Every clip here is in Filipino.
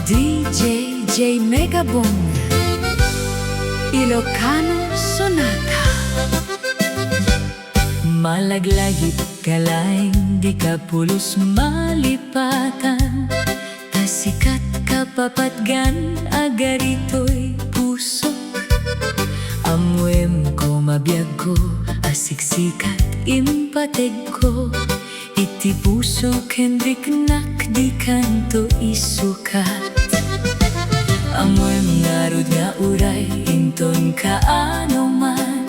DJ Megabong Ilocano Sonata. Malaglagip kalaing Dika Pulos Malipatan, tasikat kapapatgan agarito'y puso. Amwem ko mabiyag ko, asiksikat impateg ko. Iti puso kendiknak di kanto isukat. Amwem ngarud nga uray, inton kaano man.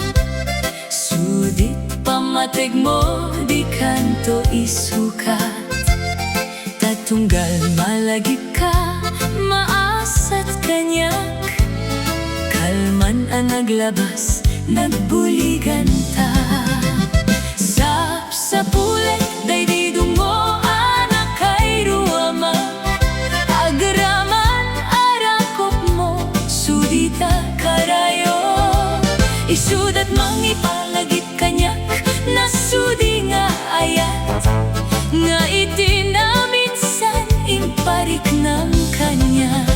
Sudit pamateg mo di kanto isukat. Tatunggal malagip ka, maasat kanyak. Kalman ang naglabas, nagbuligan ta. Sa pulet, day dungo anak kay ruama. Agraman arakop mo, sudita karayo. Isudat mangipalagip kanyak, nasudi nga ayat. Nga iti na minsan, imparik ng kanyak.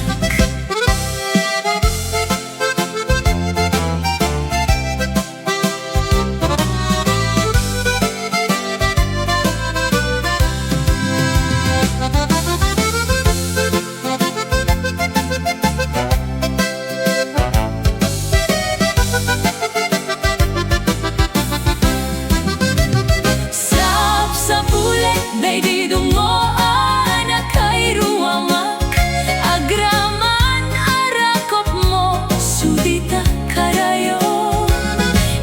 Day dungo anak kay ruwamak. Agraman arakop mo, sudita karayo.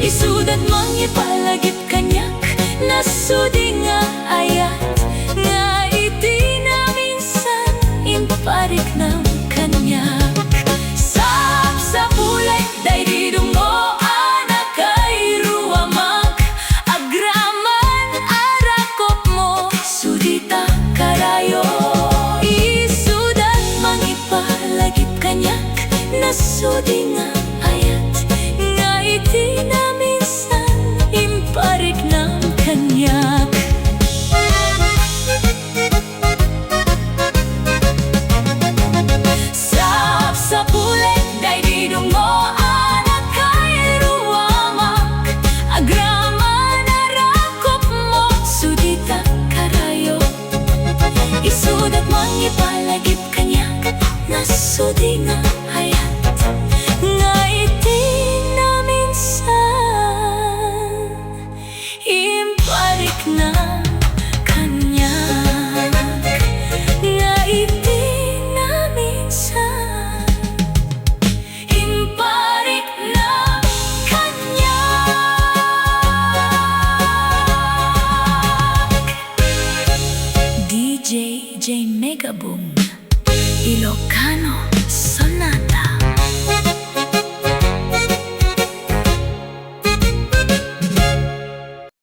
Isudat mangipalagip kanyak, nasudi nga ayat. Nga iti na minsan, imparik ng kanyak. Sa pulay, day dungo anak kay ruwamak. Agraman arakop mo, sudita karayo. Isudat mangipalagip kanyak, nasudi nga ayat. Nga iti na minsan, imparik ng kanyak. Sa pulet, day dungo anak kay ruwamak. Agraman arakop mo, sudita karayo. Isudat mangipalagip kanyak, nasudi nga ayat. Nga iti na minsan, imparik na kanyak. Nga iti na minsan, imparik na kanyak. DJ Megabong Ilocano.